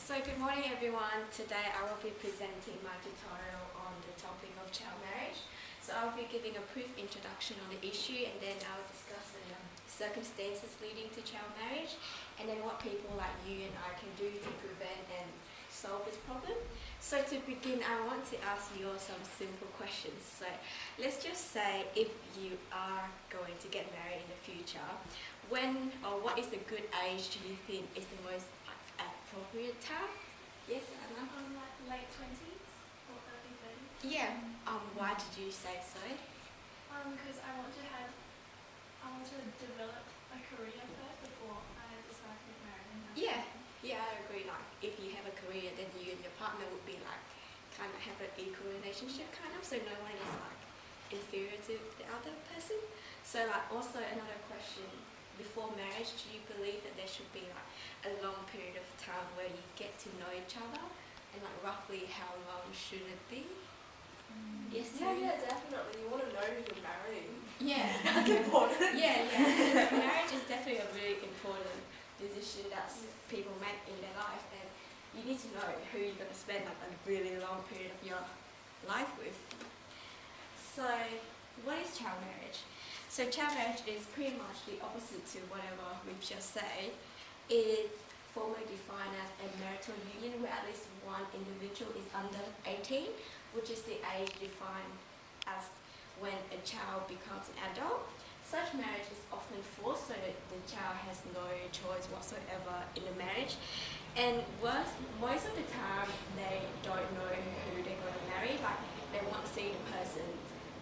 So good morning everyone. Today I will be presenting my tutorial on the topic of child marriage. So I'll be giving a brief introduction on the issue and then I'll discuss the circumstances leading to child marriage and then what people like you and I can do to prevent and solve this problem. So to begin, I want to ask you all some simple questions. So let's just say if you are going to get married in the future, when or what is a good age do you think is the most appropriate time? Yes, Anna? Like late 20s or early 30s. Yeah. Why did you say so? Because I want to develop a career first before I decide to get married. Yeah, I agree. Like, if you have a career, then you and your partner would be like, kind of have an equal relationship, kind of. So no one is like inferior to the other person. So like, also another question. Before marriage, do you believe that there should be like a long period of time where you get to know each other, and like roughly how long should it be? Yes. Yeah, definitely. You want to know who you're marrying. Yeah. That's important. Yeah. Marriage is definitely a really important decision that people make in their life, and you need to know who you're going to spend like a really long period of your life with. So, what is child marriage? So child marriage is pretty much the opposite to whatever we've just said. It's formally defined as a marital union where at least one individual is under 18, which is the age defined as when a child becomes an adult. Such marriage is often forced, so that the child has no choice whatsoever in the marriage. And worse, most of the time they don't know who they're going to marry, like they won't see the person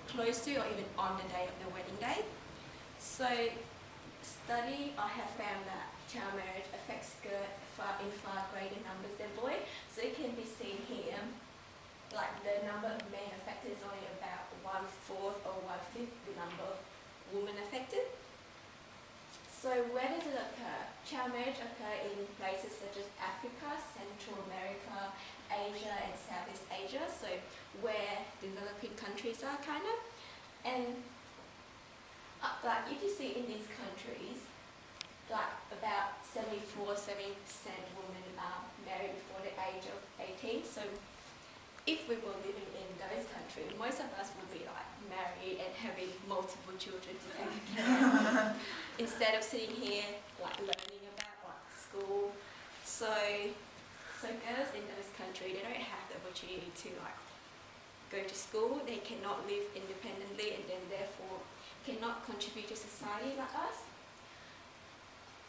close to or even on the day of the wedding day. So study I have found that child marriage affects girls in far greater numbers than boys. So it can be seen here, like the number of men affected is only about 1/4 or 1/5 the number of women affected. So where does it occur? Child marriage occur in places such as Africa, Central America, Asia and Southeast Asia, so where developing countries are kind of. And like if you see in these countries, like about 74-70% women are married before the age of 18. So if we were living in those countries, most of us would be like married and having multiple children to take care of instead of sitting here like learning about like school. So girls in those countries, they don't have the opportunity to like go to school, they cannot live independently and then therefore cannot contribute to society like us.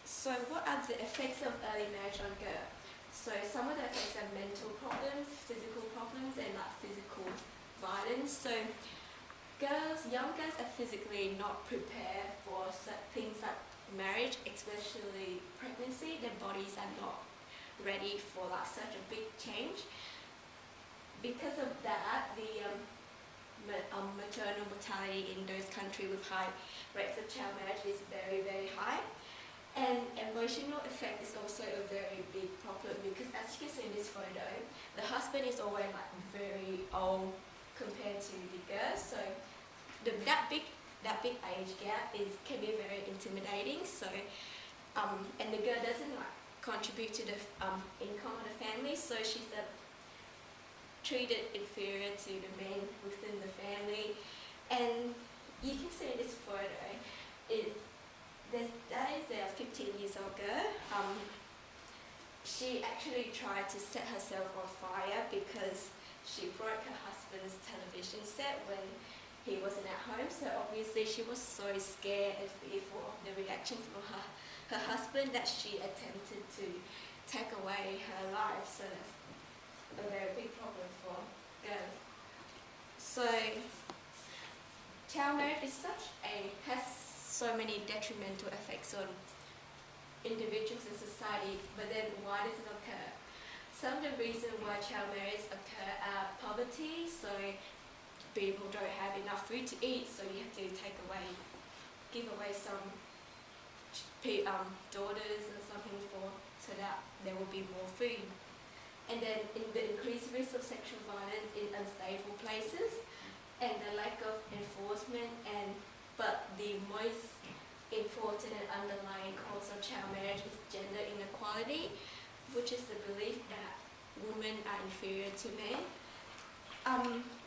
So what are the effects of early marriage on girls? So some of the effects are mental problems, physical problems and like physical violence. So young girls are physically not prepared for things like marriage, especially pregnancy. Their bodies are not ready for like such a big change. Because of that, the maternal mortality in those countries with high rates of child marriage is very, very high. And emotional effect is also a very big problem because as you can see in this photo, the husband is always like very old compared to the girl. So that big age gap can be very intimidating. So and the girl doesn't like contribute to the income of the family, so she's treated inferior to the men within the family. And you can see in this photo, that is a 15-year-old girl. She actually tried to set herself on fire because she broke her husband's television set when he wasn't at home. So obviously she was so scared and fearful of the reaction from her husband that she attempted to take away her life. So that's a very big problem for girls. So child marriage has so many detrimental effects on individuals and society, but then why does it occur? Some of the reasons why child marriage occur are poverty, so people don't have enough food to eat, so you have to give away some daughters or something so that there will be more food. And then the increased risk of sexual violence in unstable places, and the lack of enforcement, but the most important and underlying cause of child marriage is gender inequality. which is the belief that women are inferior to men.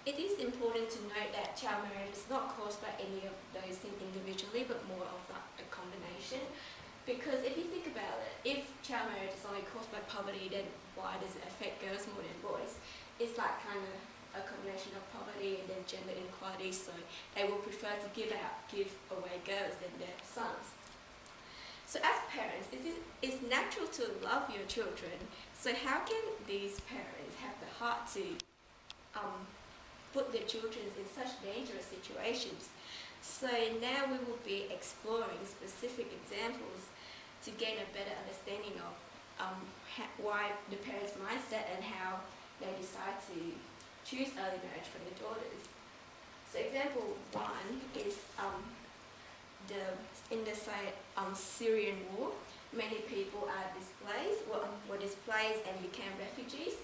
It is important to note that child marriage is not caused by any of those things individually, but more of like a combination. Because if you think about it, if child marriage is only caused by poverty, then why does it affect girls more than boys? It's like kind of a combination of poverty and then gender inequality, so they will prefer to give away girls than their sons. So as parents, it's natural to love your children. So how can these parents have the heart to put their children in such dangerous situations? So now we will be exploring specific examples to gain a better understanding of why the parents' mindset and how they decide to choose early marriage for their daughters. So example one is in the Syrian war, many people were displaced and became refugees.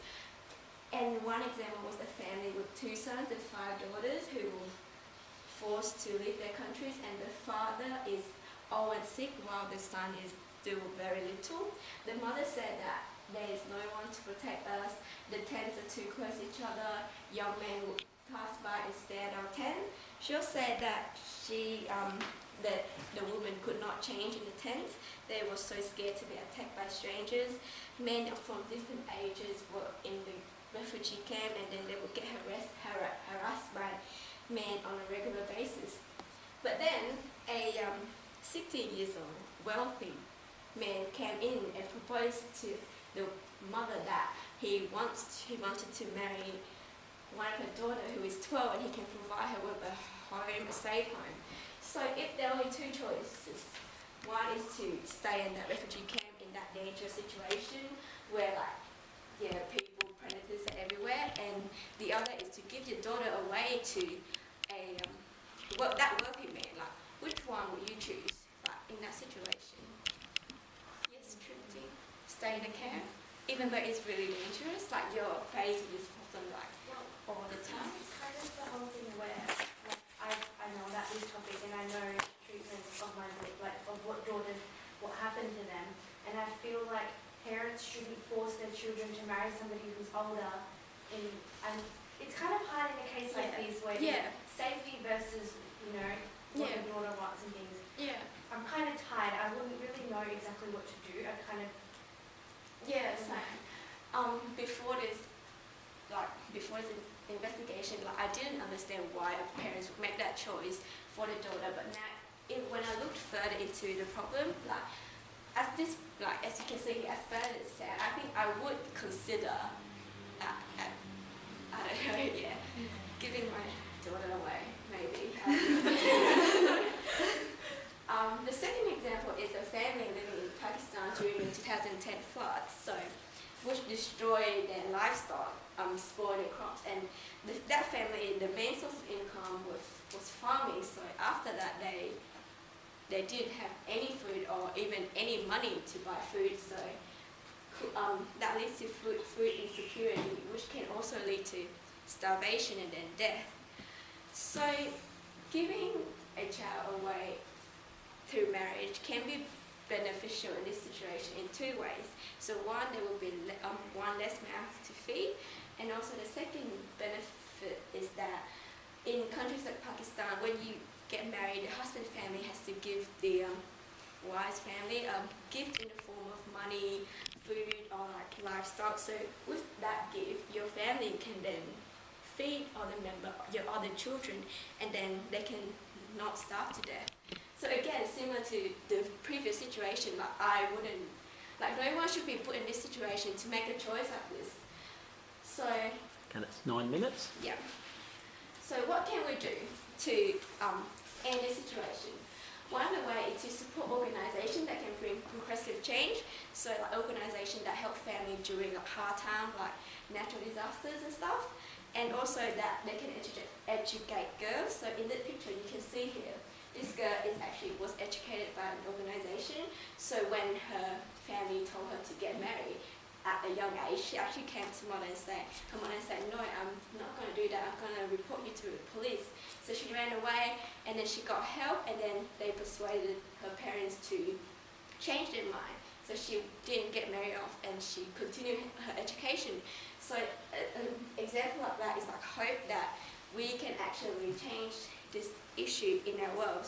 And one example was a family with 2 sons and 5 daughters who were forced to leave their countries, and the father is old and sick while the son is still very little. The mother said that there is no one to protect us, the tents are too close to each other, young men would pass by and stare at our tent. She said that that the women could not change in the tents. They were so scared to be attacked by strangers. Men from different ages were in the refugee camp, and then they would get harassed by men on a regular basis. But then a 16 years old wealthy man came in and proposed to the mother that he wanted to marry one of her daughter who is 12, and he can provide her with a home, a safe home. So if there are only 2 choices, one is to stay in that refugee camp in that dangerous situation where people, predators are everywhere, and the other is to give your daughter away to that wealthy man. Like, which one would you choose in that situation? Yes, Trinity, stay in the camp, even though it's really dangerous, like you're facing this person all the time. It's kind of the whole thing where I know about this topic, and I know treatments of what happened to them, and I feel like parents shouldn't force their children to marry somebody who's older. And it's kind of hard in a case like this where it's safety versus what your daughter wants and things. Yeah. I'm kind of tired. I wouldn't really know exactly what to do. I kind of Same. Before this investigation, I didn't understand why parents would make that choice for the daughter. But now, when I looked further into the problem, as you can see, as bad as it's sad, I think I would consider, I don't know, giving my daughter away, maybe. The second example is a family living in Pakistan during the 2010 floods, which destroyed their livestock, spoiled their crops, and that family, the main source of income was farming. So after that, they didn't have any food or even any money to buy food. So that leads to food insecurity, which can also lead to starvation and then death. So giving a child away through marriage can be beneficial in this situation in 2 ways. So one, there will be one less mouth to feed, and also the second benefit is that in countries like Pakistan, when you get married, the husband family has to give the wife's family a gift in the form of money, food, or livestock. So with that gift, your family can then feed your other children, and then they can not starve to death. So again, similar to the previous situation, no one should be put in this situation to make a choice like this. So. And it's 9 minutes. Yeah. So what can we do to end this situation? One of the ways is to support organisations that can bring progressive change. So organisations that help families during hard times like natural disasters and stuff. And also that they can educate girls. So in the picture you can see here, this girl was educated by an organisation. So when her family told her to get married at a young age, she actually came to her mother and said, no, I'm not going to do that, I'm going to report you to the police. So she ran away, and then she got help, and then they persuaded her parents to change their mind. So she didn't get married off and she continued her education. So an example of that is like hope that we can actually change this issue in our world.